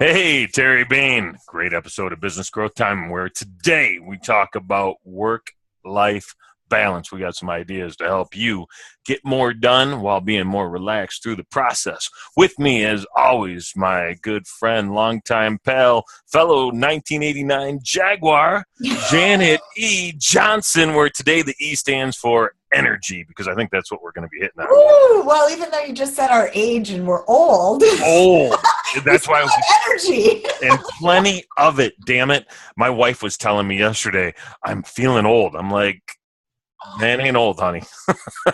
Hey, Terry Bain. Great episode of Business Growth Time where today we talk about work-life balance. We got some ideas to help you get more done while being more relaxed through the process. With me, as always, my good friend, longtime pal, fellow 1989 Jaguar, Janet E. Johnson, where today the E stands for energy, because I think that's what we're going to be hitting on. Ooh, well, even though you just said our age and we're old. Old. That's why I was energy. And plenty of it, damn it. My wife was telling me yesterday, I'm feeling old. I'm like, that ain't old, honey.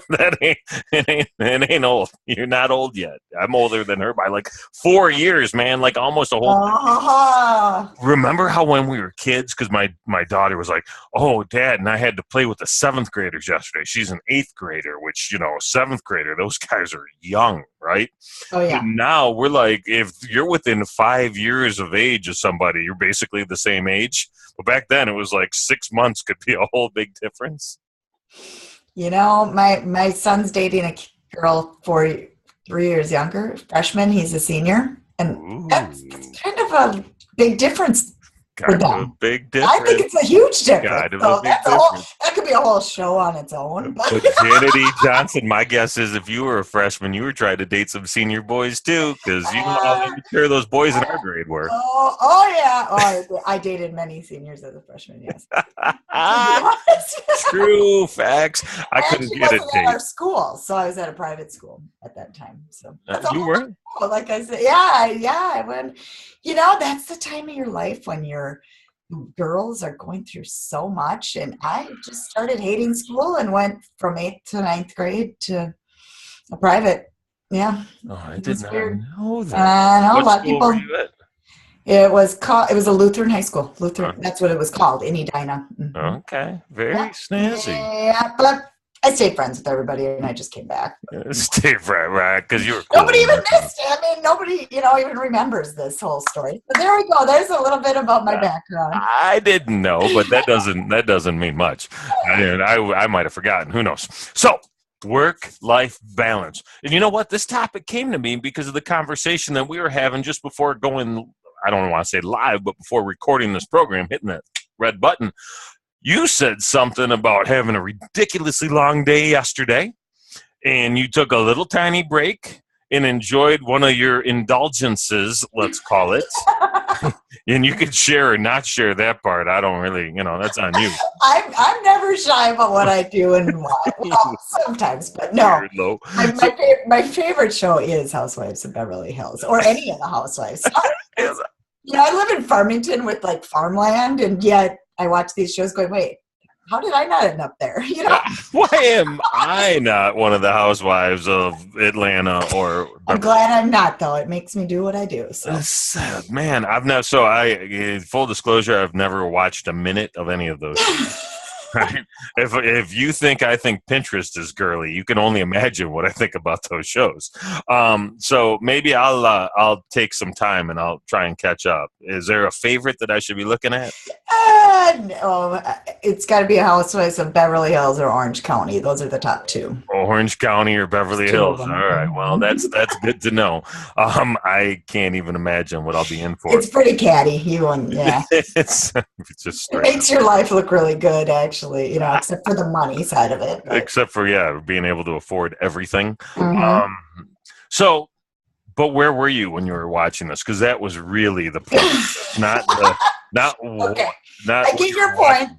It ain't old. You're not old yet. I'm older than her by like 4 years, man. Like almost a whole. Remember how when we were kids, because my daughter was like, oh, Dad, and I had to play with the 7th graders yesterday. She's an 8th grader, which, 7th grader, those guys are young, right? Oh, yeah. But now we're like, if you're within 5 years of age of somebody, you're basically the same age. But back then it was like 6 months could be a whole big difference. My son's dating a girl 3 years younger, freshman. He's a senior. And that's kind of a big difference. Kind of a big difference. I think it's a huge difference. That could be a whole show on its own. But Janet E. Johnson, my guess is if you were a freshman, you were trying to date some senior boys too, because you know how immature those boys in our grade were. Yeah. I dated many seniors as a freshman, yes. True facts. I couldn't get a date. At our school, so I was at a private school at that time. So you were? Like I said, yeah. When that's the time of your life when your girls are going through so much, and I just started hating school and went from 8th to 9th grade to a private. Yeah. Oh, I did not know that. I know what a lot of people. Were you at? It was a Lutheran high school. That's what it was called in Edina. Mm-hmm. Okay, very snazzy. Yeah, but I stayed friends with everybody, and I just came back. Stay right, because you were cool. Nobody even missed it. I mean, nobody, even remembers this whole story. But there we go. There's a little bit about my background. I didn't know, but that doesn't mean much. I might have forgotten. Who knows? So, work-life balance. And you know what? This topic came to me because of the conversation that we were having just before going, I don't want to say live, but before recording this program, hitting that red button. You said something about having a ridiculously long day yesterday, and you took a little tiny break and enjoyed one of your indulgences, let's call it. And you could share or not share that part. I don't really, that's on you. I'm never shy about what I do and why. Well, sometimes, but no. My favorite show is Housewives of Beverly Hills, or any of the Housewives. I live in Farmington with like farmland, and yet I watch these shows going, wait, how did I not end up there? Why am I not one of the housewives of Atlanta? I'm glad I'm not, though. It makes me do what I do. So. Man, full disclosure, I've never watched a minute of any of those shows. If you think I think Pinterest is girly, you can only imagine what I think about those shows. So maybe I'll take some time and I'll try and catch up. Is there a favorite that I should be looking at? No, it's got to be Housewives of Beverly Hills or Orange County. Those are the top two. Orange County or Beverly Hills. All right. Well, that's good to know. I can't even imagine what I'll be in for. It's pretty catty. Yeah. It's just it makes your life look really good, actually. Except for the money side of it. But. Except for being able to afford everything. Mm-hmm. But where were you when you were watching this? Because that was really the point. Okay. I get your point.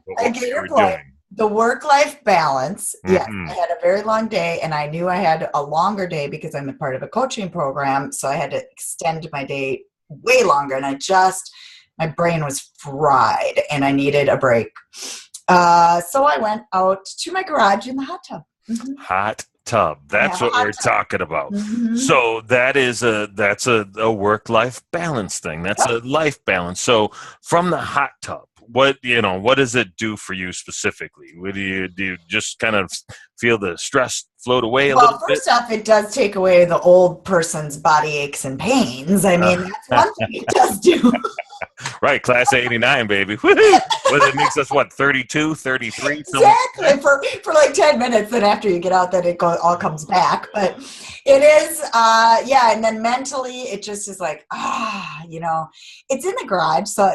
The work-life balance. Mm-hmm. Yes, I had a very long day, and I knew I had a longer day because I'm a part of a coaching program. So I had to extend my day way longer, and my brain was fried, and I needed a break. So I went out to my garage in the hot tub. Mm-hmm. Hot tub. That's what we're talking about. Mm-hmm. So that's a work-life balance thing. That's a life balance. So from the hot tub, what does it do for you specifically? Do you just kind of feel the stress float away a little bit? Well, first off, it does take away the old person's body aches and pains. I mean, that's one thing it does do. Right, class of 89, baby. Woohoo! Well, it makes us, what, 32, 33? Exactly, for like 10 minutes. Then after you get out, then it all comes back. But it is, yeah. And then mentally, it just is like, it's in the garage. So,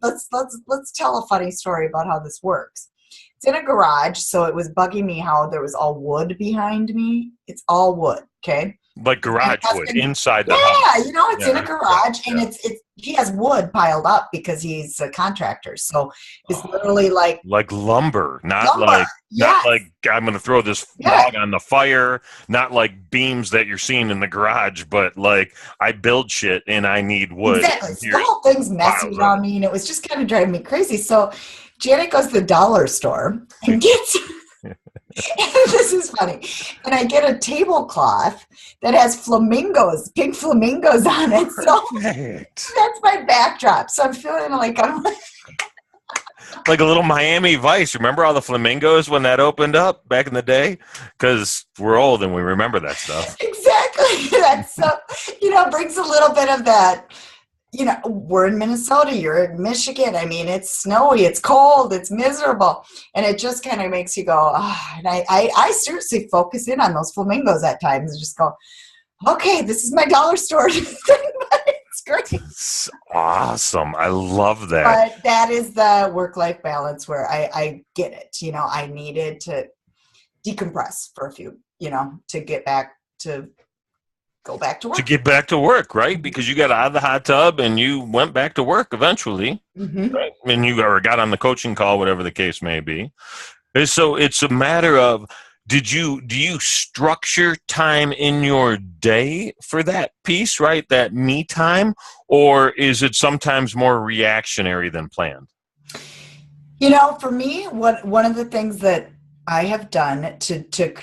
let's tell a funny story about how this works. It's in a garage, so it was bugging me how there was all wood behind me. It's all wood, okay? Like garage wood inside the house. Yeah, it's in a garage, and he has wood piled up because he's a contractor. So it's literally like lumber, not like I'm going to throw this log on the fire, not like beams that you're seeing in the garage, but like I build shit and I need wood. Exactly. So the whole thing's messy around me, and it was just kind of driving me crazy. So Janet goes to the dollar store and gets. This is funny. And I get a tablecloth that has pink flamingos on it. So that's my backdrop. So I'm feeling like I'm like a little Miami Vice. Remember all the flamingos when that opened up back in the day? Because we're old and we remember that stuff. Exactly. That's brings a little bit of that. We're in Minnesota, you're in Michigan. I mean, it's snowy, it's cold, it's miserable. And it just kind of makes you go, and I seriously focus in on those flamingos at times and just go, okay, this is my dollar store. It's great. It's awesome. I love that. But that is the work-life balance where I get it. I needed to decompress for a few, to get back to go back to work. To get back to work, right? Because you got out of the hot tub and you went back to work eventually. Mm-hmm. Right? And you got on the coaching call, whatever the case may be. And so it's a matter of, do you structure time in your day for that piece, right? That me time? Or is it sometimes more reactionary than planned? For me, one of the things that I have done to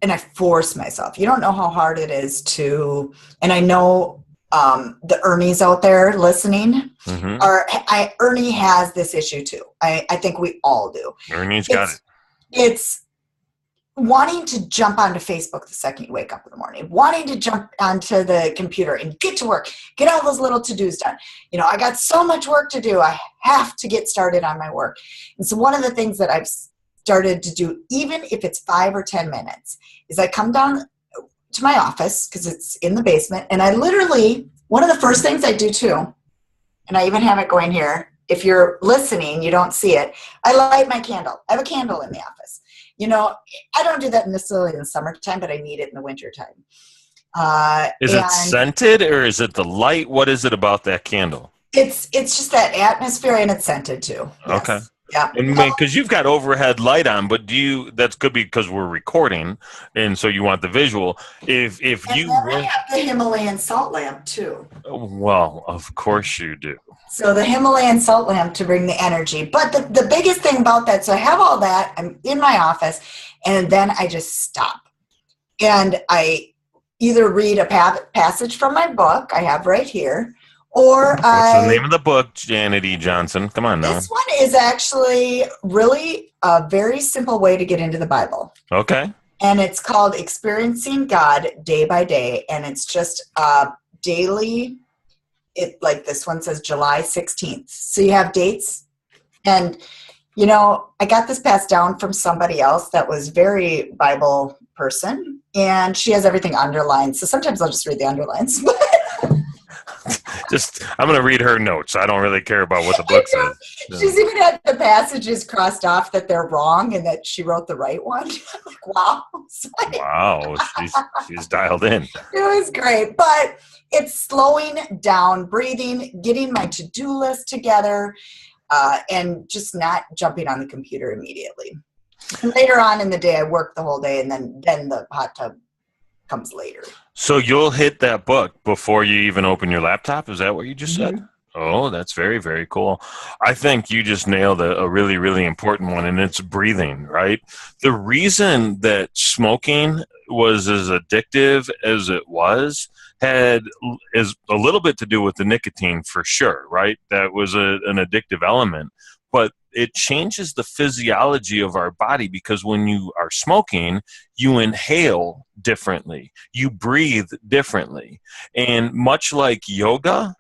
and I force myself. You don't know how hard it is to, and I know the Ernies out there listening Ernie has this issue too. I think we all do. Ernie's got it. It's wanting to jump onto Facebook the second you wake up in the morning, wanting to jump onto the computer and get to work, get all those little to-dos done. I got so much work to do. I have to get started on my work. And so one of the things that I've started to do, even if it's 5 or 10 minutes, is I come down to my office because it's in the basement, and I literally, one of the first things I do too, and I even have it going here, if you're listening, you don't see it, I light my candle. I have a candle in the office. I don't do that necessarily in the summertime, but I need it in the wintertime. Is it scented or is it the light? What is it about that candle? It's just that atmosphere, and it's scented too. Yes. Okay. Yeah, because you've got overhead light on, but that could be because we're recording, and so you want the visual. If you I have the Himalayan salt lamp too. Well, of course you do. So the Himalayan salt lamp to bring the energy. But the biggest thing about that, so I have all that. I'm in my office, and then I just stop, and I either read a passage from my book I have right here. Or what's the name of the book, Janet E. Johnson? Come on now. This one is actually really a very simple way to get into the Bible. Okay. And it's called Experiencing God Day by Day. And it's just daily. Like this one says July 16th. So you have dates. And, I got this passed down from somebody else that was very Bible person. And she has everything underlined. So sometimes I'll just read the underlines. I'm going to read her notes. I don't really care about what the book says. She's even had the passages crossed off that they're wrong and that she wrote the right one. I'm like, wow. Wow. She's dialed in. It was great. But it's slowing down, breathing, getting my to-do list together, and just not jumping on the computer immediately. And later on in the day, I work the whole day, and then the hot tub comes later. So you'll hit that book before you even open your laptop? Is that what you just said? Oh, that's very, very cool. I think you just nailed a really, really important one, and it's breathing, right? The reason that smoking was as addictive as it was is a little bit to do with the nicotine for sure, right? That was an addictive element. But it changes the physiology of our body because when you are smoking, you inhale differently. You breathe differently. And much like yoga,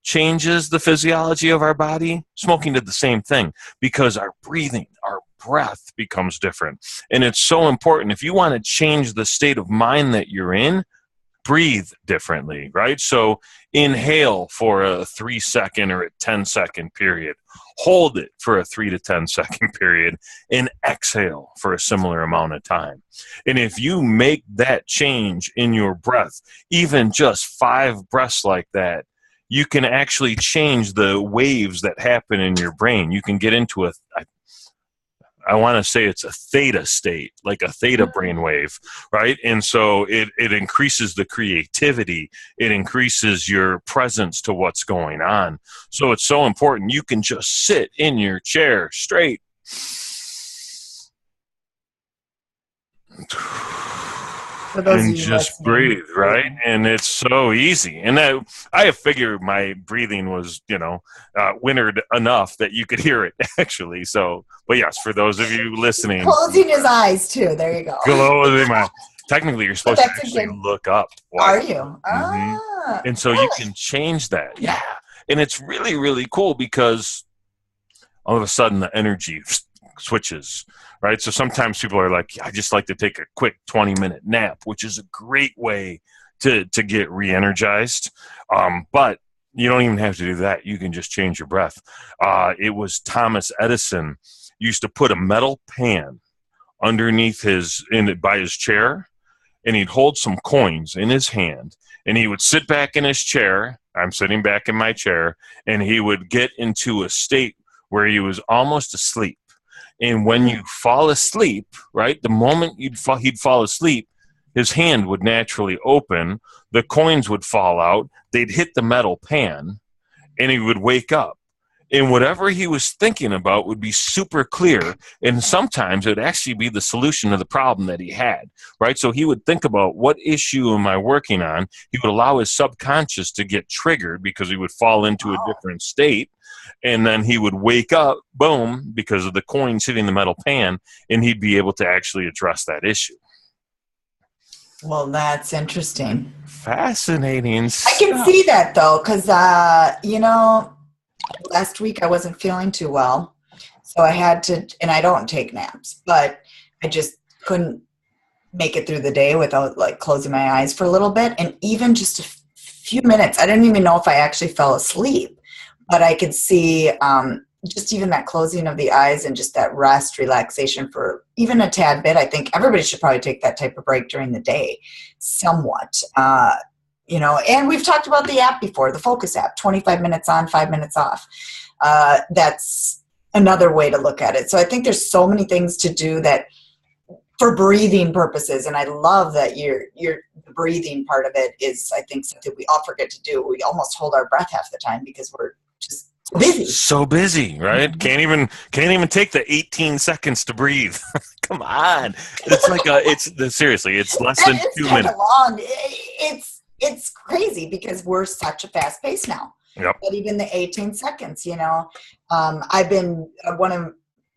changes the physiology of our body, smoking did the same thing, because our breathing, our breath becomes different. And it's so important. If you want to change the state of mind that you're in, breathe differently, right? So inhale for a 3-second or a 10-second period. Hold it for a 3 to 10-second period, and exhale for a similar amount of time. And if you make that change in your breath, even just 5 breaths like that, you can actually change the waves that happen in your brain. You can get into I want to say it's a theta state, like a theta brainwave, right? And so it increases the creativity. It increases your presence to what's going on. So it's so important. You can just sit in your chair straight. And just breathe, right? And it's so easy. And I figured my breathing was, wintered enough that you could hear it, actually. So, but yes, for those of you listening. Closing his eyes, too. There you go. Closing my. Technically, you're supposed to actually look up. Are you? Mm-hmm. And so you can change that. Yeah. And it's really, really cool, because all of a sudden the energy switches, right? So sometimes people are like, I just like to take a quick 20-minute nap, which is a great way to get re-energized. But you don't even have to do that. You can just change your breath. It was Thomas Edison used to put a metal pan underneath by his chair, and he'd hold some coins in his hand, and he would sit back in his chair. I'm sitting back in my chair, and he would get into a state where he was almost asleep. And when you fall asleep, right, the moment he'd fall asleep, his hand would naturally open, the coins would fall out, they'd hit the metal pan, and he would wake up. And whatever he was thinking about would be super clear, and sometimes it would actually be the solution to the problem that he had, right? So he would think about, what issue am I working on? He would allow his subconscious to get triggered, because he would fall into a different state, and then he would wake up, boom, because of the coins hitting the metal pan, and he'd be able to actually address that issue. Well, that's interesting. Fascinating stuff. I can see that, though, because, last week I wasn't feeling too well, so I had to, and I don't take naps, but I just couldn't make it through the day without closing my eyes for a little bit. And even just a few minutes, I didn't even know if I actually fell asleep, but I could see just even that closing of the eyes and just that rest, relaxation for even a tad bit. I think everybody should probably take that type of break during the day somewhat. And we've talked about the app before, the Focus app, 25 minutes on, 5 minutes off. That's another way to look at it. So I think there's so many things to do that for breathing purposes. And I love that the breathing part of it is, I think, something we all forget to do. We almost hold our breath half the time because we're just busy. So busy, right? Mm-hmm. Can't even take the 18 seconds to breathe. Come on. It's seriously, it's less than 2 minutes. Long. It's crazy because we're such a fast pace now. Yep. But even the 18 seconds, I've been one of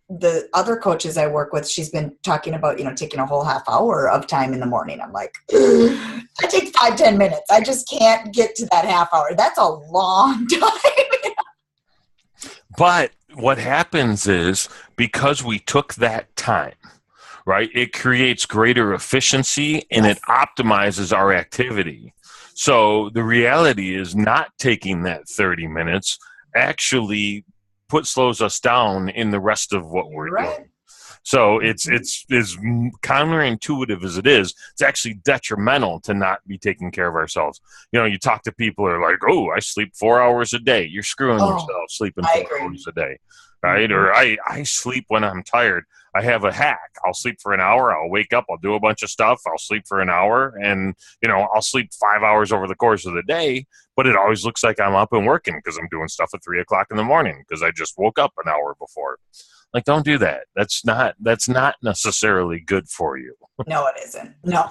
the other coaches I work with, she's been talking about, taking a whole half hour of time in the morning. I'm like, I take 5-10 minutes. I just can't get to that half hour. That's a long time. But what happens is, because we took that time, right, it creates greater efficiency and it optimizes our activity. So the reality is, not taking that 30 minutes actually slows us down in the rest of what we're doing. So it's as counterintuitive as it is, it's actually detrimental to not be taking care of ourselves. You talk to people who are like, oh, I sleep 4 hours a day. You're screwing yourself sleeping 4 hours a day, right? Or I sleep when I'm tired. I have a hack. I'll sleep for an hour. I'll wake up. I'll do a bunch of stuff. I'll sleep for an hour. And, I'll sleep 5 hours over the course of the day. But it always looks like I'm up and working because I'm doing stuff at 3 o'clock in the morning because I just woke up an hour before. Don't do that. That's not necessarily good for you. No, it isn't. No.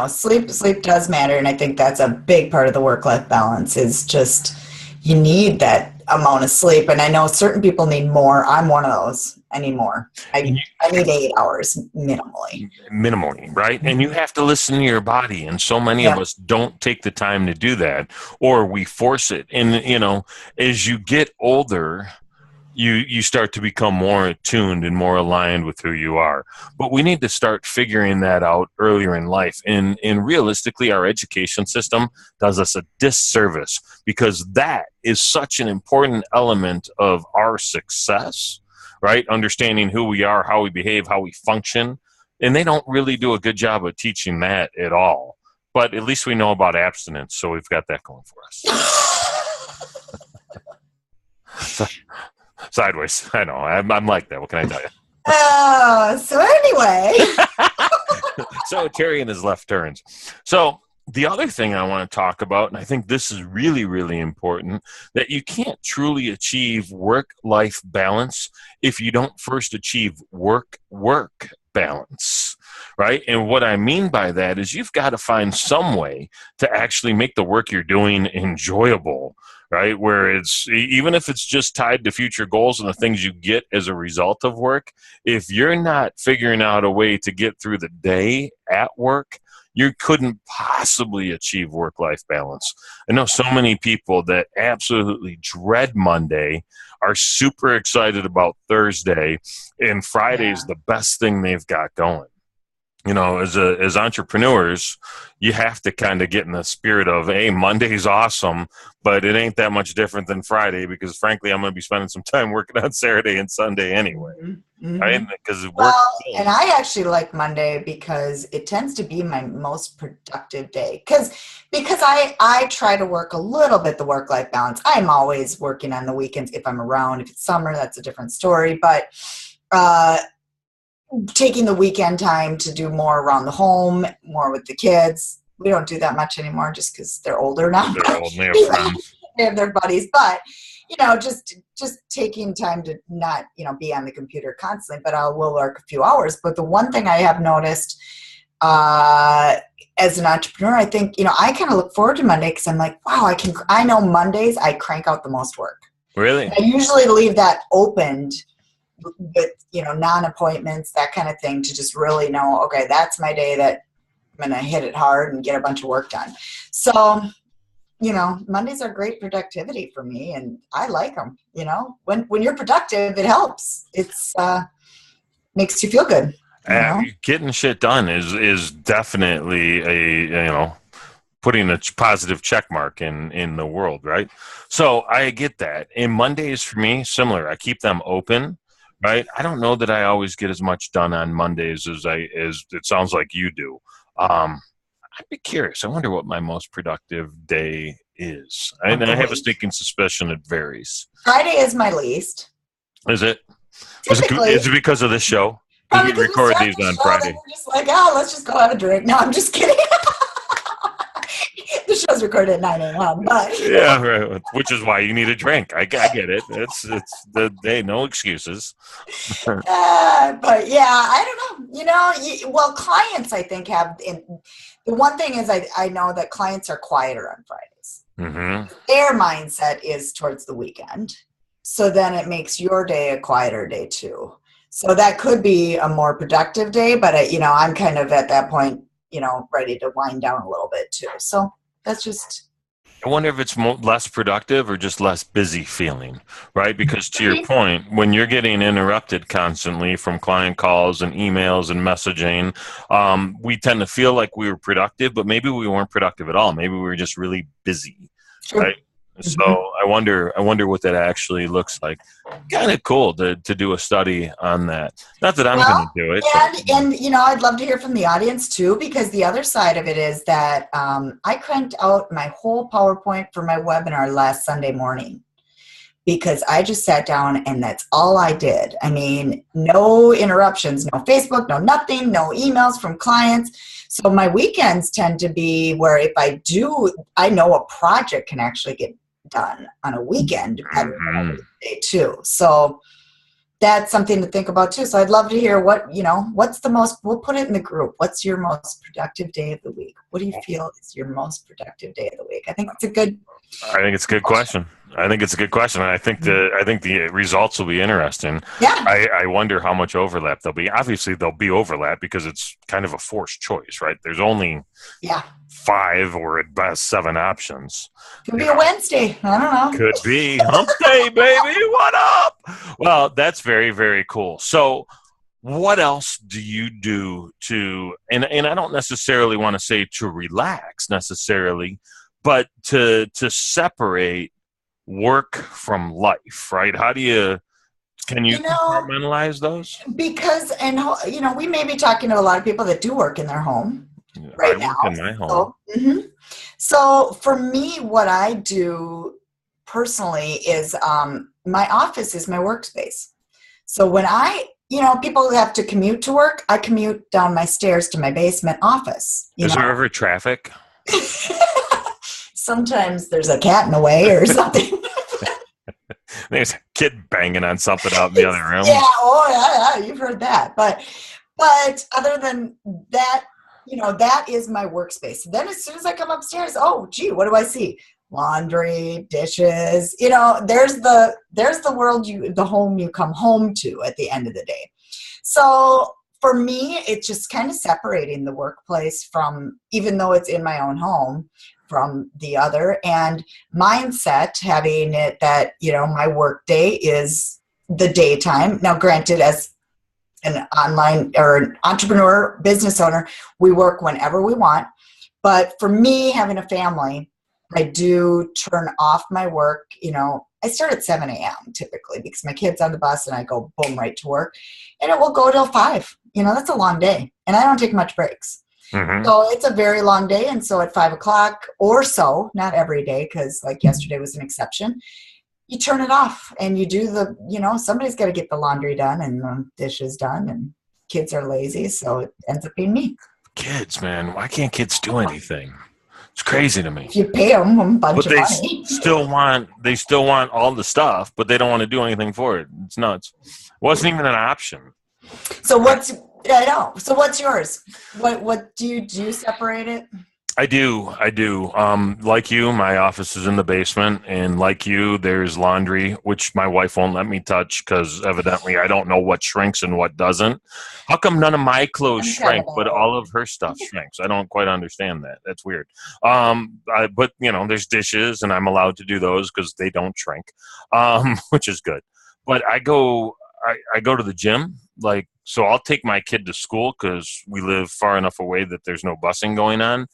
Sleep does matter. And I think that's a big part of the work-life balance is just, you need that amount of sleep. And I know certain people need more. I'm one of those. anymore. I need 8 hours minimally. Minimally, right? And you have to listen to your body. And so many of us don't take the time to do that, or we force it. And, as you get older, you start to become more attuned and more aligned with who you are. But we need to start figuring that out earlier in life. And realistically, our education system does us a disservice, because that is such an important element of our success, right? Understanding who we are, how we behave, how we function. And they don't really do a good job of teaching that at all. But at least we know about abstinence, so we've got that going for us. Sideways. I know. I'm like that. What can I tell you? So anyway. So Terry and his left turns. So the other thing I want to talk about, and I think this is really, really important, that you can't truly achieve work-life balance if you don't first achieve work balance, right? And what I mean by that is you've got to find some way to actually make the work you're doing enjoyable, right? Where it's, even if it's just tied to future goals and the things you get as a result of work, if you're not figuring out a way to get through the day at work, you couldn't possibly achieve work-life balance. I know so many people that absolutely dread Monday, are super excited about Thursday, and Friday is the best thing they've got going. As entrepreneurs, you have to kind of get in the spirit of, hey, Monday's awesome, but it ain't that much different than Friday, because frankly, I'm going to be spending some time working on Saturday and Sunday anyway. Mm-hmm. Right? Because and I actually like Monday because it tends to be my most productive day. Because I try to work a little bit the work-life balance. I'm always working on the weekends if I'm around. If it's summer, that's a different story. But taking the weekend time to do more around the home, more with the kids. We don't do that much anymore just because they're older now. They're old, they have friends. They have their buddies. But, just taking time to not, be on the computer constantly, but I will work a few hours. But the one thing I have noticed as an entrepreneur, I think, I kind of look forward to Monday because I'm like, wow, I know Mondays I crank out the most work. Really? And I usually leave that opened with, non-appointments, that kind of thing, to just really know, okay, that's my day that I'm going to hit it hard and get a bunch of work done. So, Mondays are great productivity for me, and I like them. When you're productive, it helps. It's makes you feel good. Getting shit done is definitely putting a positive check mark in the world, right? So I get that. And Mondays for me, similar. I keep them open. Right. I don't know that I always get as much done on Mondays as it sounds like you do. I'd be curious. I wonder what my most productive day is. I have a sneaking suspicion it varies. Friday is my least. Is it? Is it because of this show? We record these on Friday. We're just like, let's just go have a drink. No, I'm just kidding. The show's recorded at 9 a.m. But yeah, right. Which is why you need a drink. I get it. It's the day, no excuses. But yeah, I don't know. Clients I think have. The one thing is I know that clients are quieter on Fridays. Mm-hmm. Their mindset is towards the weekend, so then it makes your day a quieter day too. So that could be a more productive day, but I'm kind of at that point, ready to wind down a little bit too. So that's just. I wonder if it's less productive or just less busy feeling, right? Because to your point, when you're getting interrupted constantly from client calls and emails and messaging, we tend to feel like we were productive, but maybe we weren't productive at all. Maybe we were just really busy, right? So I wonder what that actually looks like. Kind of cool to do a study on that. Not that I'm going to do it. And I'd love to hear from the audience too, because the other side of it is that I cranked out my whole PowerPoint for my webinar last Sunday morning because I just sat down and that's all I did. I mean, no interruptions, no Facebook, no nothing, no emails from clients. So my weekends tend to be where if I know a project can actually get done on a weekend day too. So that's something to think about too. So I'd love to hear what's the most, we'll put it in the group. What's your most productive day of the week? What do you feel is your most productive day of the week? I think it's a good question. I think it's a good question. And I think the results will be interesting. Yeah. I wonder how much overlap there'll be. Obviously, there'll be overlap because it's kind of a forced choice, right? There's only 5 or at best 7 options. Could be a Wednesday. I don't know. Could be hump day, baby. What up? Well, that's very, very cool. So what else do you do to, and I don't necessarily want to say to relax necessarily, but to separate work from life, right? How do you, can you compartmentalize those? Because, and we may be talking to a lot of people that do work in their home right now. I work in my home. So for me, what I do personally is my office is my workspace. So when people have to commute to work, I commute down my stairs to my basement office. Is there ever traffic? Sometimes there's a cat in the way or something. There's a kid banging on something out in the other room. Yeah, you've heard that. But other than that, that is my workspace. Then as soon as I come upstairs, oh, gee, what do I see? Laundry, dishes. There's the world the home you come home to at the end of the day. So for me, it's just kind of separating the workplace from, even though it's in my own home, from the other, and mindset, having it that, my work day is the daytime. Now, granted, as an online or an entrepreneur, business owner, we work whenever we want. But for me, having a family, I do turn off my work. I start at 7 a.m. typically because my kid's on the bus and I go boom right to work, and it will go till 5. That's a long day, and I don't take much breaks. So it's a very long day. And so at 5 o'clock or so, not every day, because like yesterday was an exception, you turn it off and you do somebody's got to get the laundry done and the dishes done, and kids are lazy. So it ends up being me. Kids, man, why can't kids do anything? It's crazy to me. You pay them a bunch of money. They still want all the stuff, but they don't want to do anything for it. It's nuts. Wasn't even an option. So I know. So what's yours? What do you separate it? I do. Like you, my office is in the basement, and like you, there's laundry, which my wife won't let me touch because evidently I don't know what shrinks and what doesn't. How come none of my clothes shrink, but all of her stuff shrinks? I don't quite understand that. That's weird. But there's dishes, and I'm allowed to do those because they don't shrink, which is good. But I go to the gym, so I'll take my kid to school because we live far enough away that there's no busing going on.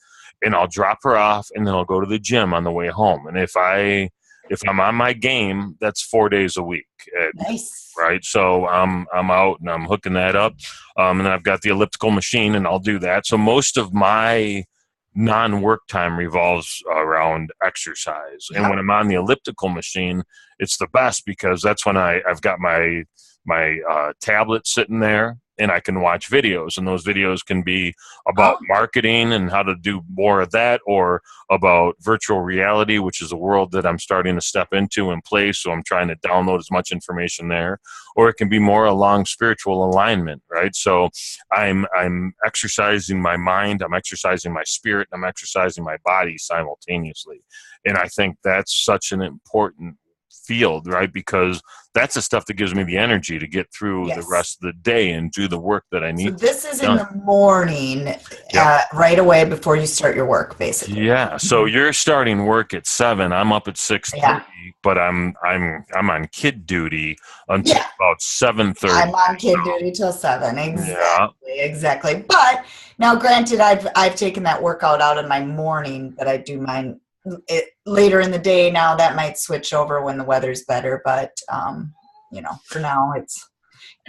And I'll drop her off, and then I'll go to the gym on the way home. And if I'm on my game, that's 4 days a week. Nice. Right. So I'm out and I'm hooking that up. And then I've got the elliptical machine, and I'll do that. So most of my non-work time revolves around exercise. Yep. And when I'm on the elliptical machine, it's the best because that's when I've got my tablet sitting there, and I can watch videos, and those videos can be about marketing and how to do more of that, or about virtual reality, which is a world that I'm starting to step into and play. So I'm trying to download as much information there, or it can be more along spiritual alignment, right? So I'm exercising my mind, I'm exercising my spirit, and I'm exercising my body simultaneously. And I think that's such an important field, right? Because that's the stuff that gives me the energy to get through the rest of the day and do the work that I need. So this is in the morning, right away before you start your work, basically. Yeah. So you're starting work at 7. I'm up at 6:30, but I'm on kid duty until about 7:30. I'm on kid duty till 7. Exactly. But now, granted, I've taken that workout out in my morning, but I do mine later in the day. Now that might switch over when the weather's better, but for now and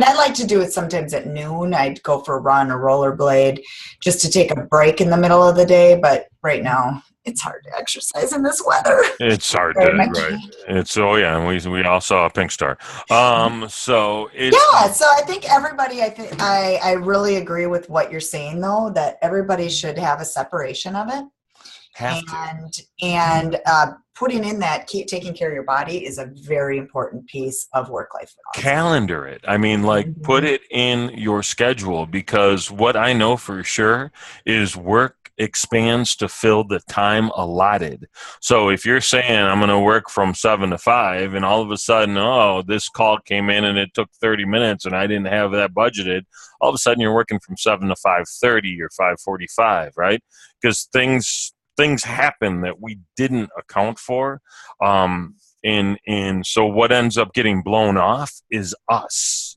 I like to do it sometimes at noon. I'd go for a run or rollerblade just to take a break in the middle of the day, but right now it's hard to exercise in this weather. It's hard to, right? It's and we all saw a pink star. So I think everybody, I really agree with what you're saying though, that everybody should have a separation of it. And putting in that taking care of your body is a very important piece of work-life balance. Calendar it. I mean, put it in your schedule, because what I know for sure is work expands to fill the time allotted. So if you're saying I'm going to work from 7 to 5 and all of a sudden, oh, this call came in and it took 30 minutes and I didn't have that budgeted, all of a sudden you're working from 7 to 5:30 or 5:45, right? Because things happen that we didn't account for. And so what ends up getting blown off is us.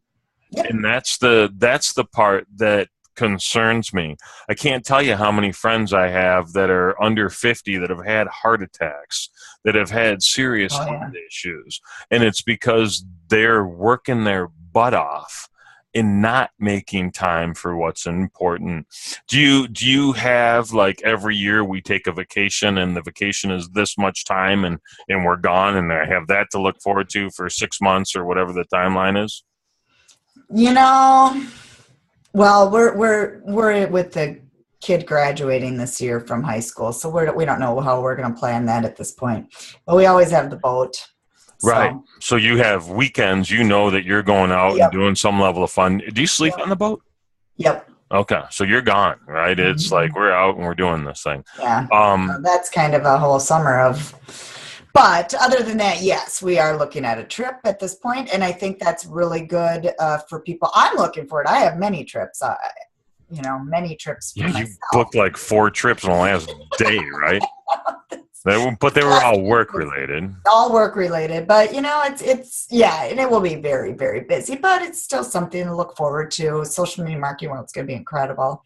Yep. And that's the part that concerns me. I can't tell you how many friends I have that are under 50 that have had heart attacks, that have had serious heart issues. And it's because they're working their butt off and not making time for what's important. Do you have, like, every year we take a vacation and the vacation is this much time and we're gone and I have that to look forward to for 6 months or whatever the timeline is? Well, we're with the kid graduating this year from high school, so we don't know how we're going to plan that at this point. But we always have the boat. Right. So you have weekends, that you're going out and doing some level of fun. Do you sleep on the boat? Yep. Okay. So you're gone, right? Mm-hmm. It's like we're out and we're doing this thing. Yeah. So that's kind of a whole summer of. But other than that, yes, we are looking at a trip at this point, and I think that's really good for people. I'm looking for it. I have many trips. Many trips for myself. You booked like 4 trips in the last day, right? But they were all work related. All work related, but it's and it will be very, very busy, but it's still something to look forward to. Social media marketing world is going to be incredible.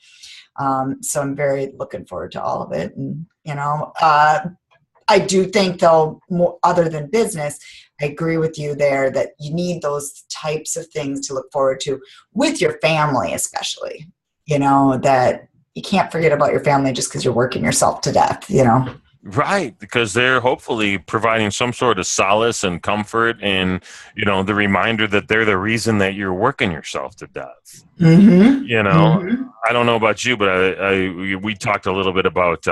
So I'm very looking forward to all of it. And, I do think, though, other than business, I agree with you there that you need those types of things to look forward to with your family, especially, that you can't forget about your family just because you're working yourself to death, Right, because they're hopefully providing some sort of solace and comfort and, the reminder that they're the reason that you're working yourself to death. Mm-hmm. I don't know about you, but we talked a little bit about,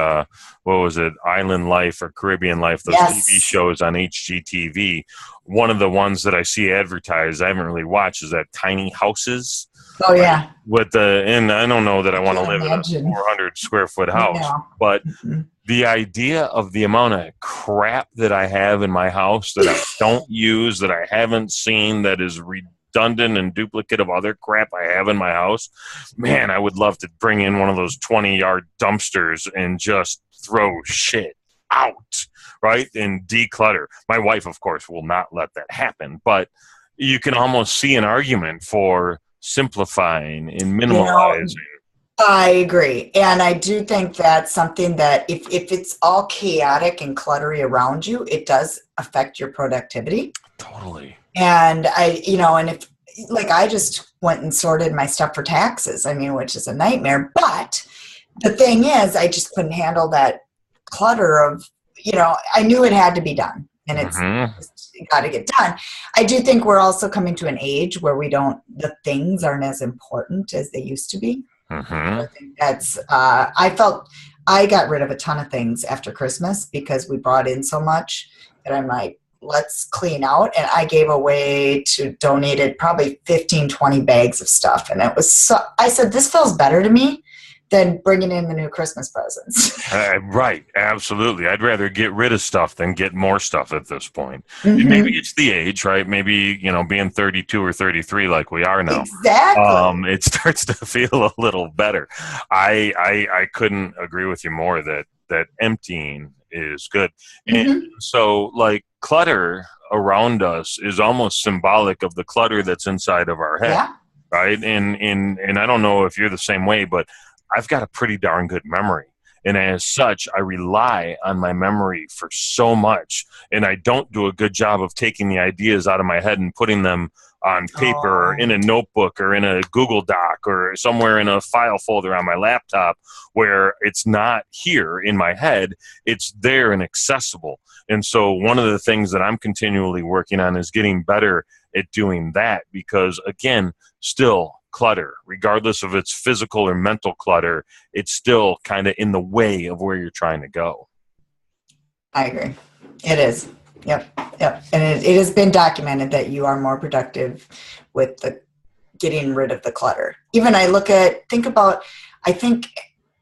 what was it, Island Life or Caribbean Life, those TV shows on HGTV. One of the ones that I see advertised, I haven't really watched, is that Tiny Houses. Oh, yeah. And I don't know that I want to live in a 400 square foot house, but the idea of the amount of crap that I have in my house that I don't use, that I haven't seen, that is redundant and duplicate of other crap I have in my house, man, I would love to bring in one of those 20-yard dumpsters and just throw shit out, right? And declutter. My wife, of course, will not let that happen, but you can almost see an argument for simplifying and minimalizing. I agree. And I do think that's something that if it's all chaotic and cluttery around you, it does affect your productivity. Totally. And I just went and sorted my stuff for taxes, which is a nightmare. But the thing is, I just couldn't handle that clutter of, I knew it had to be done. And it's got to get done. I do think we're also coming to an age where the things aren't as important as they used to be. I think that's, I felt I got rid of a ton of things after Christmas because we brought in so much that I'm like, let's clean out. And I gave away donated probably 15, 20 bags of stuff. And it was I said, this feels better to me than bringing in the new Christmas presents. Right. Absolutely. I'd rather get rid of stuff than get more stuff at this point. Maybe it's the age, right? Maybe, being 32 or 33 like we are now. Exactly. It starts to feel a little better. I couldn't agree with you more that emptying is good. And so, like, clutter around us is almost symbolic of the clutter that's inside of our head, right? And I don't know if you're the same way, but I've got a pretty darn good memory. And as such, I rely on my memory for so much. And I don't do a good job of taking the ideas out of my head and putting them on paper or in a notebook or in a Google Doc or somewhere in a file folder on my laptop where it's not here in my head. It's there and accessible. And so one of the things that I'm continually working on is getting better at doing that because, again, still clutter, regardless of its physical or mental clutter, it's still kind of in the way of where you're trying to go. I agree. It is. Yep. And it has been documented that you are more productive with the getting rid of the clutter. Even I think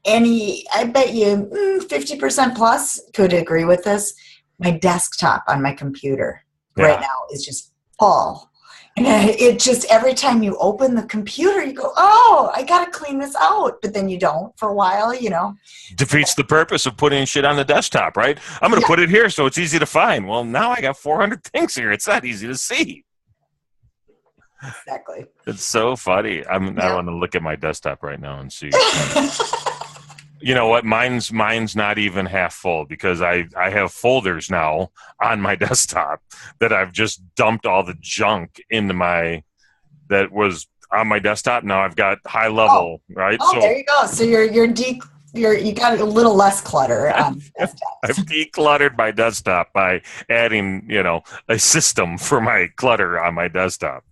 I bet you 50% plus could agree with this. My desktop on my computer right now is just full. And it just, every time you open the computer, you go, oh, I got to clean this out. But then you don't for a while, Defeats the purpose of putting shit on the desktop, right? I'm going to put it here so it's easy to find. Well, now I got 400 things here. It's not easy to see. Exactly. It's so funny. I want to look at my desktop right now and see. You know what? Mine's not even half full because I have folders now on my desktop that I've just dumped all the junk into that was on my desktop. Now I've got high level, right? Oh, so there you go. So you got a little less clutter on desktop. I've decluttered my desktop by adding, a system for my clutter on my desktop.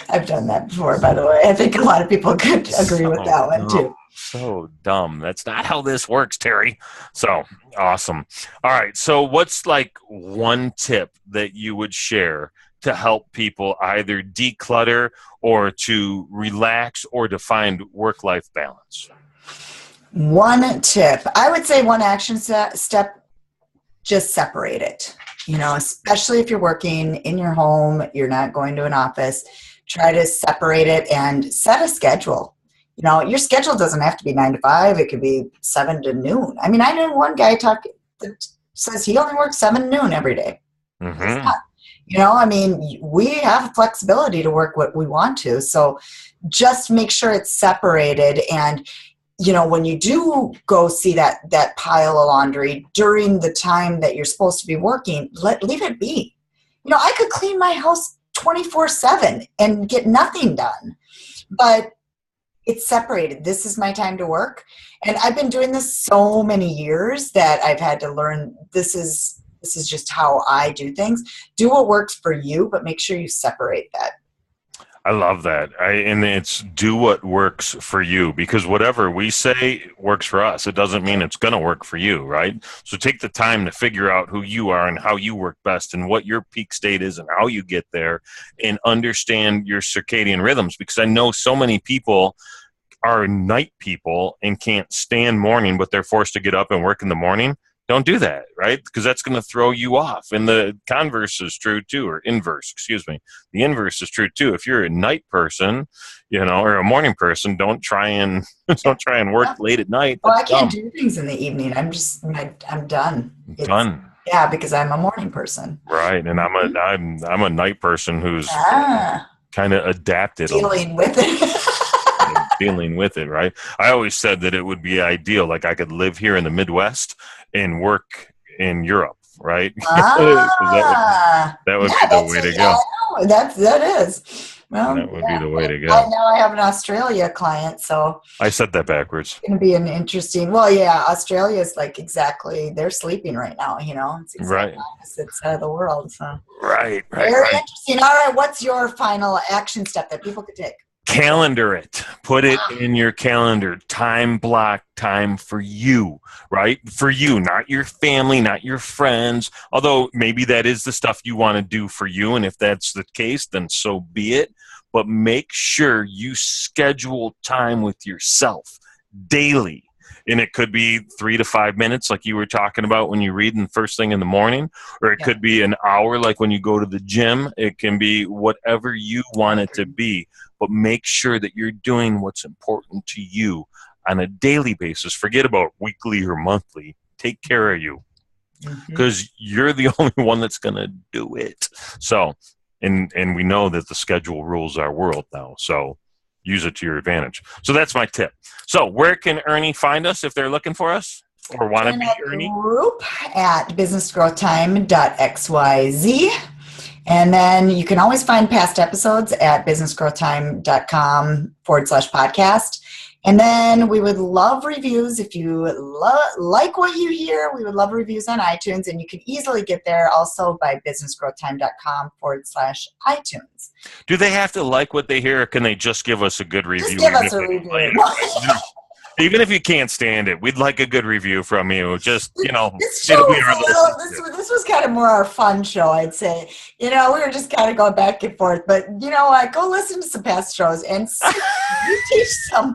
I've done that before, by the way. I think a lot of people could agree with that one, too. So dumb. That's not how this works, Terry. So awesome. All right. So what's like one tip that you would share to help people either declutter or to relax or to find work-life balance? One tip. I would say one action step, just separate it. Especially if you're working in your home, you're not going to an office, try to separate it and set a schedule. Your schedule doesn't have to be 9 to 5. It could be 7 to noon. I mean, I know one guy that says he only works 7 to noon every day. Mm-hmm. We have flexibility to work what we want to. So just make sure it's separated. And, when you do go see that pile of laundry during the time that you're supposed to be working, leave it be. I could clean my house 24/7 and get nothing done. But it's separated. This is my time to work. And I've been doing this so many years that I've had to learn this is just how I do things. Do what works for you, but make sure you separate that. I love that. And it's do what works for you, because whatever we say works for us. It doesn't mean it's going to work for you, right? So take the time to figure out who you are and how you work best and what your peak state is and how you get there, and understand your circadian rhythms, because I know so many people are night people and can't stand morning, but they're forced to get up and work in the morning. Don't do that, right? Because that's going to throw you off. And the converse is true too, or inverse, excuse me. The inverse is true too. If you're a night person, or a morning person, don't try and work late at night. Well, I can't do things in the evening. I'm done. Done. Yeah, because I'm a morning person. Right, and I'm a night person who's kind of adapted. Dealing with it. Dealing with it, right? I always said that it would be ideal. Like I could live here in the Midwest and work in Europe, right? That would be the way to go. That is. Well, that would be the way to go. Now I have an Australia client, so I said that backwards. It's going to be an interesting. Well, yeah, Australia is like exactly. They're sleeping right now. It's exactly opposite side of the world. So right. Very interesting. All right, what's your final action step that people could take? Calendar it. Put it in your calendar. Time block time for you, right? For you, not your family, not your friends. Although maybe that is the stuff you want to do for you. And if that's the case, then so be it. But make sure you schedule time with yourself daily. And it could be 3 to 5 minutes like you were talking about when you read in the first thing in the morning, or it could be an hour like when you go to the gym. It can be whatever you want it to be, but make sure that you're doing what's important to you on a daily basis. Forget about weekly or monthly. Take care of you, because you're the only one that's going to do it. So, and we know that the schedule rules our world now. So use it to your advantage. So that's my tip. So where can Ernie find us if they're looking for us or want to be Ernie? Group at businessgrowthtime.xyz. And then you can always find past episodes at businessgrowthtime.com/podcast. And then we would love reviews. If you like what you hear, we would love reviews on iTunes. And you can easily get there also by businessgrowthtime.com/iTunes. Do they have to like what they hear, or can they just give us a good review? Just give us a review. Even if you can't stand it, we'd like a good review from you. Just, this was kind of more our fun show, I'd say. We were just kind of going back and forth. But you know what? Go listen to some past shows and you teach some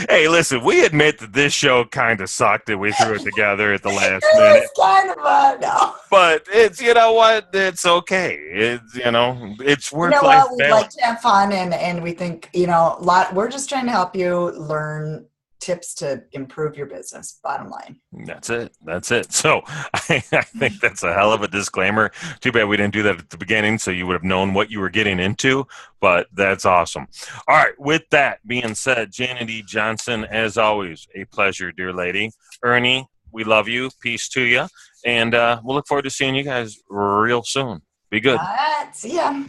Hey, listen, we admit that this show kind of sucked that we threw it together at the last It minute. was kind of a no. But it's, you know what? It's okay. It's, you know, it's work-life balance. We like to have fun, and we think, we're just trying to help you learn tips to improve your business, bottom line. That's it. So I think that's a hell of a disclaimer. Too bad we didn't do that at the beginning, so you would have known what you were getting into, but that's awesome. All right, with that being said, Janet E. Johnson, as always, a pleasure, dear lady. Ernie, we love you. Peace to you. And we'll look forward to seeing you guys real soon. Be good. All right, see ya.